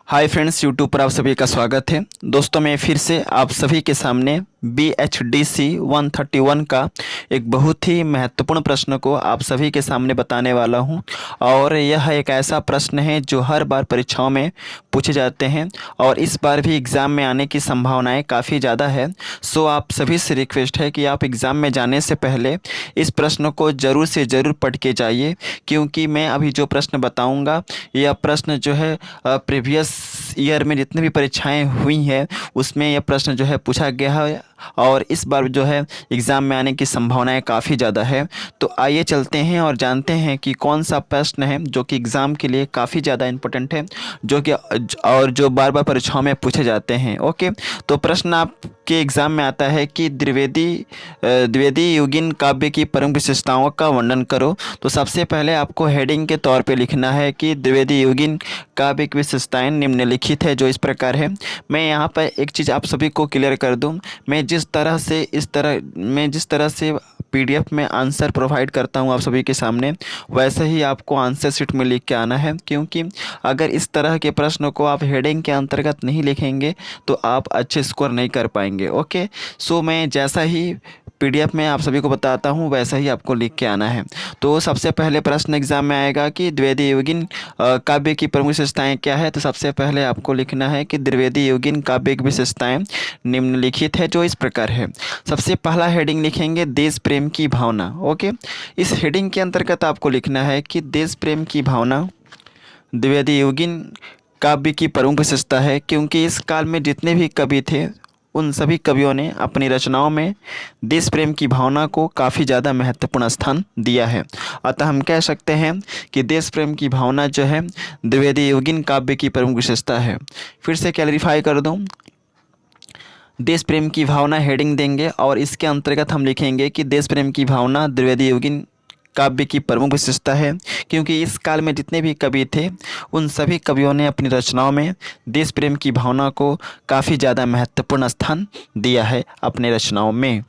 Hi friends, YouTube पर आप सभी का स्वागत है। दोस्तों, मैं फिर से आप सभी के सामने BHDC 131 का एक बहुत ही महत्वपूर्ण प्रश्न को आप सभी के सामने बताने वाला हूं। और यह एक ऐसा प्रश्न है जो हर बार परीक्षाओं में पूछे जाते हैं और इस बार भी एग्ज़ाम में आने की संभावनाएं काफ़ी ज़्यादा है। सो आप सभी से रिक्वेस्ट है कि आप एग्ज़ाम में जाने से पहले इस प्रश्न को ज़रूर से ज़रूर पढ़ के जाइए, क्योंकि मैं अभी जो प्रश्न बताऊँगा यह प्रश्न जो है प्रीवियस ईयर में जितनी भी परीक्षाएं हुई हैं उसमें यह प्रश्न जो है पूछा गया है और इस बार जो है एग्ज़ाम में आने की संभावनाएं काफ़ी ज़्यादा है। तो आइए चलते हैं और जानते हैं कि कौन सा प्रश्न है जो कि एग्ज़ाम के लिए काफ़ी ज़्यादा इम्पोर्टेंट है, जो कि और जो बार बार परीक्षाओं में पूछे जाते हैं। ओके, तो प्रश्न आपके एग्ज़ाम में आता है कि द्विवेदी युगीन काव्य की प्रमुख विशेषताओं का वर्णन करो। तो सबसे पहले आपको हेडिंग के तौर पे लिखना है कि द्विवेदी युगीन काव्य की विशेषताएं निम्नलिखित है, जो इस प्रकार है। मैं यहाँ पर एक चीज़ आप सभी को क्लियर कर दूँ, मैं जिस तरह से PDF में आंसर प्रोवाइड करता हूँ आप सभी के सामने, वैसे ही आपको आंसर शीट में लिख के आना है। क्योंकि अगर इस तरह के प्रश्न को आप हेडिंग के अंतर्गत नहीं लिखेंगे तो आप अच्छे स्कोर नहीं कर पाएंगे। ओके, सो मैं जैसा ही PDF में आप सभी को बताता हूँ वैसा ही आपको लिख के आना है। तो सबसे पहले प्रश्न एग्जाम में आएगा कि द्विवेदी युगीन काव्य की प्रमुख विशेषताएं क्या है। तो सबसे पहले आपको लिखना है कि द्विवेदी युगीन काव्य की विशेषताएं निम्नलिखित है, जो इस प्रकार है। सबसे पहला हेडिंग लिखेंगे देश प्रेम की भावना। ओके, इस हेडिंग के अंतर्गत आपको लिखना है कि देश प्रेम की भावना द्विवेदी युगीन काव्य की प्रमुख विशेषता है, क्योंकि इस काल में जितने भी कवि थे उन सभी कवियों ने अपनी रचनाओं में देश प्रेम की भावना को काफ़ी ज़्यादा महत्वपूर्ण स्थान दिया है। अतः हम कह सकते हैं कि देश प्रेम की भावना जो है द्विवेदी युगीन काव्य की प्रमुख विशेषता है। फिर से क्लैरिफाई कर दूं, देश प्रेम की भावना हेडिंग देंगे और इसके अंतर्गत हम लिखेंगे कि देश प्रेम की भावना द्विवेदी युगीन काव्य की प्रमुख विशेषता है, क्योंकि इस काल में जितने भी कवि थे उन सभी कवियों ने अपनी रचनाओं में देश प्रेम की भावना को काफ़ी ज़्यादा महत्वपूर्ण स्थान दिया है अपने रचनाओं में।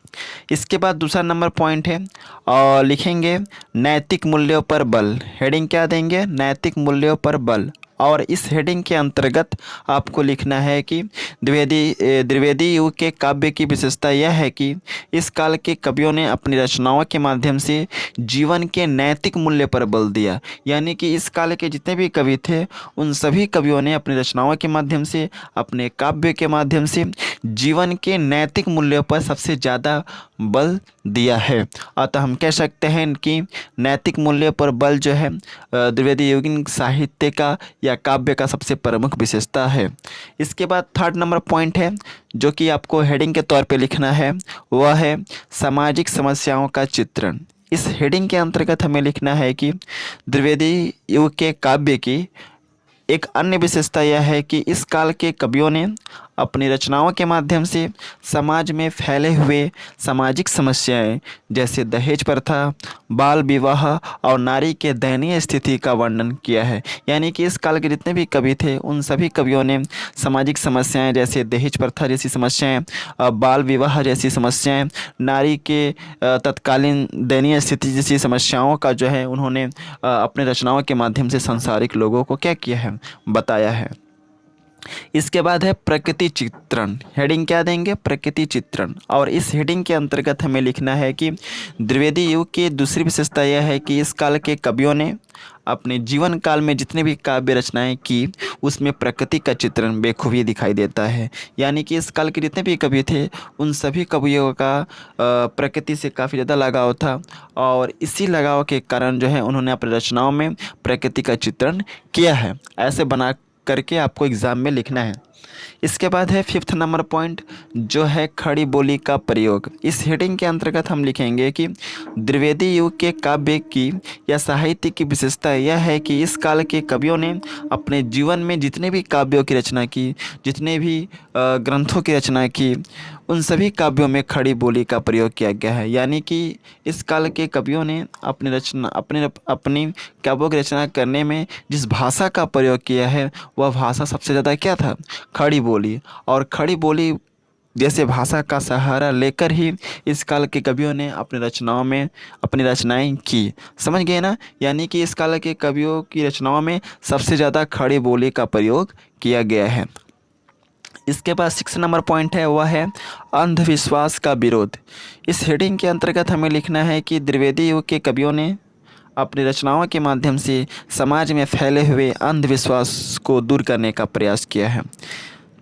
इसके बाद दूसरा नंबर पॉइंट है और लिखेंगे नैतिक मूल्यों पर बल। हेडिंग क्या देंगे? नैतिक मूल्यों पर बल। और इस हेडिंग के अंतर्गत आपको लिखना है कि द्विवेदी युग के काव्य की विशेषता यह है कि इस काल के कवियों ने अपनी रचनाओं के माध्यम से जीवन के नैतिक मूल्य पर बल दिया। यानी कि इस काल के जितने भी कवि थे उन सभी कवियों ने अपनी रचनाओं के माध्यम से, अपने काव्य के माध्यम से जीवन के नैतिक मूल्यों पर सबसे ज़्यादा बल दिया है। अतः हम कह सकते हैं कि नैतिक मूल्य पर बल जो है द्विवेदी युगीन साहित्य का या काव्य का सबसे प्रमुख विशेषता है। इसके बाद थर्ड नंबर पॉइंट है जो कि आपको हेडिंग के तौर पे लिखना है, वह है सामाजिक समस्याओं का चित्रण। इस हेडिंग के अंतर्गत हमें लिखना है कि द्विवेदी युग के काव्य की एक अन्य विशेषता यह है कि इस काल के कवियों ने अपनी रचनाओं के माध्यम से समाज में फैले हुए सामाजिक समस्याएं जैसे दहेज प्रथा, बाल विवाह और नारी के दयनीय स्थिति का वर्णन किया है। यानी कि इस काल के जितने भी कवि थे उन सभी कवियों ने सामाजिक समस्याएं जैसे दहेज प्रथा जैसी समस्याएं, बाल विवाह जैसी समस्याएं, नारी के तत्कालीन दयनीय स्थिति जैसी समस्याओं का जो है उन्होंने अपने रचनाओं के माध्यम से सांसारिक लोगों को क्या किया है, बताया है। इसके बाद है प्रकृति चित्रण। हेडिंग क्या देंगे? प्रकृति चित्रण। और इस हेडिंग के अंतर्गत हमें लिखना है कि द्विवेदी युग की दूसरी विशेषता यह है कि इस काल के कवियों ने अपने जीवन काल में जितने भी काव्य रचनाएं की उसमें प्रकृति का चित्रण बेखूबी दिखाई देता है। यानी कि इस काल के जितने भी कवि थे उन सभी कवियों का प्रकृति से काफ़ी ज़्यादा लगाव था और इसी लगाव के कारण जो है उन्होंने अपनी रचनाओं में प्रकृति का चित्रण किया है। ऐसे बना करके आपको एग्ज़ाम में लिखना है। इसके बाद है फिफ्थ नंबर पॉइंट जो है खड़ी बोली का प्रयोग। इस हेडिंग के अंतर्गत हम लिखेंगे कि द्विवेदी युग के काव्य की या साहित्य की विशेषता यह है कि इस काल के कवियों ने अपने जीवन में जितने भी काव्यों की रचना की, जितने भी ग्रंथों की रचना की, उन सभी काव्यों में खड़ी बोली का प्रयोग किया गया है। यानी कि इस काल के कवियों ने अपनी काव्यों की रचना करने में जिस भाषा का प्रयोग किया है वह भाषा सबसे ज़्यादा क्या था? खड़ी बोली। और खड़ी बोली जैसे भाषा का सहारा लेकर ही इस काल के कवियों ने अपनी रचनाओं में अपनी रचनाएं की। समझ गए ना? यानी कि इस काल के कवियों की रचनाओं में सबसे ज़्यादा खड़ी बोली का प्रयोग किया गया है। इसके बाद 6 नंबर पॉइंट है, वह है अंधविश्वास का विरोध। इस हेडिंग के अंतर्गत हमें लिखना है कि द्विवेदी युग के कवियों ने अपनी रचनाओं के माध्यम से समाज में फैले हुए अंधविश्वास को दूर करने का प्रयास किया है।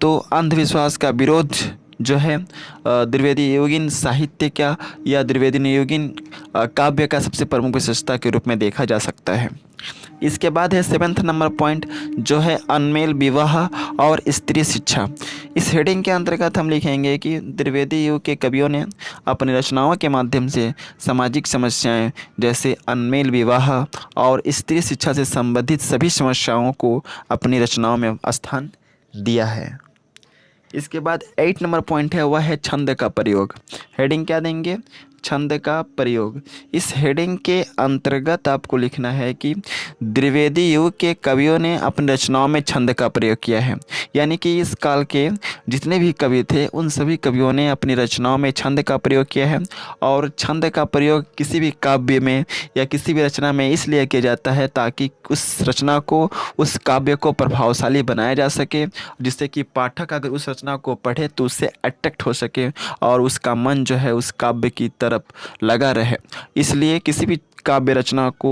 तो अंधविश्वास का विरोध जो है द्विवेदी युगीन साहित्य का या द्विवेदी युगीन काव्य का सबसे प्रमुख विशेषता के रूप में देखा जा सकता है। इसके बाद है 7 नंबर पॉइंट, जो है अनमेल विवाह और स्त्री शिक्षा। इस हेडिंग के अंतर्गत हम लिखेंगे कि द्विवेदी युग के कवियों ने अपनी रचनाओं के माध्यम से सामाजिक समस्याएं जैसे अनमेल विवाह और स्त्री शिक्षा से संबंधित सभी समस्याओं को अपनी रचनाओं में स्थान दिया है। इसके बाद 8 नंबर पॉइंट है, वह है छंद का प्रयोग। हेडिंग क्या देंगे? छंद का प्रयोग। इस हेडिंग के अंतर्गत आपको लिखना है कि द्विवेदी युग के कवियों ने अपनी रचनाओं में छंद का प्रयोग किया है। यानी कि इस काल के जितने भी कवि थे उन सभी कवियों ने अपनी रचनाओं में छंद का प्रयोग किया है। और छंद का प्रयोग किसी भी काव्य में या किसी भी रचना में इसलिए किया जाता है ताकि उस रचना को, उस काव्य को प्रभावशाली बनाया जा सके, जिससे कि पाठक अगर उस रचना को पढ़े तो उससे अट्रैक्ट हो सके और उसका मन जो है उस काव्य की तरफ लगा रहे। इसलिए किसी भी काव्य रचना को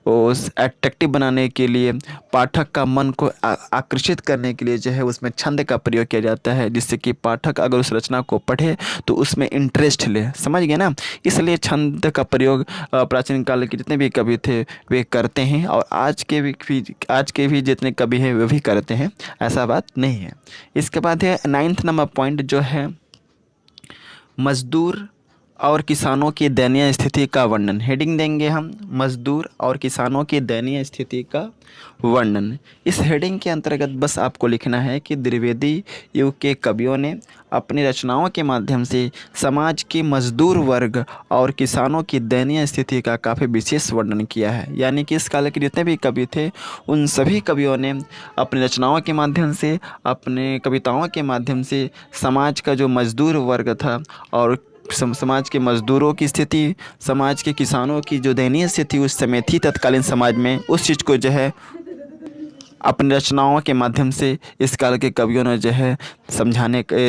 अट्रैक्टिव बनाने के लिए, पाठक का मन को आकर्षित करने के लिए जो है उसमें छंद का प्रयोग किया जाता है, जिससे कि पाठक अगर उस रचना को पढ़े तो उसमें इंटरेस्ट ले। समझ गए ना? इसलिए छंद का प्रयोग प्राचीन काल के जितने भी कवि थे वे करते हैं और आज के भी जितने कवि हैं वे भी करते हैं, ऐसा बात नहीं है। इसके बाद है 9 नंबर पॉइंट, जो है मजदूर और किसानों की दयनीय स्थिति का वर्णन। हेडिंग देंगे हम मजदूर और किसानों की दयनीय स्थिति का वर्णन। इस हेडिंग के अंतर्गत बस आपको लिखना है कि द्विवेदी युग के कवियों ने अपनी रचनाओं के माध्यम से समाज के मजदूर वर्ग और किसानों की दयनीय स्थिति का काफ़ी विशेष वर्णन किया है। यानी कि इस काल के जितने भी कवि थे उन सभी कवियों ने अपनी रचनाओं के माध्यम से, अपने कविताओं के माध्यम से समाज का जो मजदूर वर्ग था और समाज के मजदूरों की स्थिति, समाज के किसानों की जो दयनीय स्थिति उस समय थी तत्कालीन समाज में, उस चीज़ को जो है अपनी रचनाओं के माध्यम से इस काल के कवियों ने जो है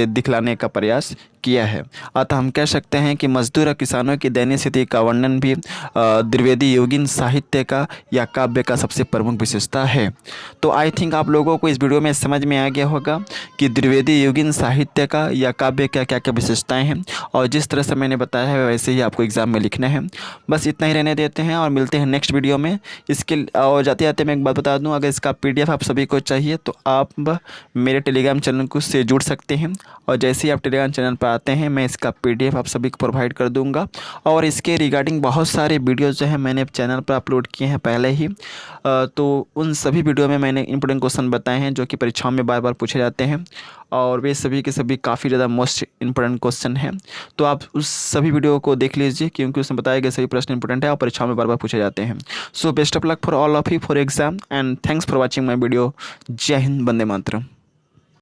दिखलाने का प्रयास किया है। अतः हम कह सकते हैं कि मजदूर और किसानों की दयनीय स्थिति का वर्णन भी द्विवेदी युगीन साहित्य का या काव्य का सबसे प्रमुख विशेषता है। तो आई थिंक आप लोगों को इस वीडियो में समझ में आ गया होगा कि द्विवेदी युगीन साहित्य का या काव्य का क्या क्या विशेषताएँ हैं, और जिस तरह से मैंने बताया है वैसे ही आपको एग्ज़ाम में लिखना है। बस इतना ही रहने देते हैं और मिलते हैं नेक्स्ट वीडियो में। और जाते जाते मैं एक बात बता दूँ, अगर इसका PDF आप सभी को चाहिए तो आप मेरे टेलीग्राम चैनल से जुड़ सकते हैं, और जैसे ही आप टेलीग्राम चैनल पर आते हैं मैं इसका PDF आप सभी को प्रोवाइड कर दूंगा। और इसके रिगार्डिंग बहुत सारे वीडियोस जो है मैंने चैनल पर अपलोड किए हैं पहले ही, तो उन सभी वीडियो में मैंने इंपॉर्टेंट क्वेश्चन बताए हैं जो कि परीक्षाओं में बार बार पूछे जाते हैं, और वे सभी के सभी काफ़ी ज़्यादा मोस्ट इंपॉर्टेंट क्वेश्चन हैं। तो आप उस सभी वीडियो को देख लीजिए क्योंकि उसमें बताए गए सभी प्रश्न इंपॉर्टेंट है और परीक्षाओं में बार बार पूछे जाते हैं। So best of luck for all of you for exam and thanks for watching my video. जय हिंद, वंदे मातरम।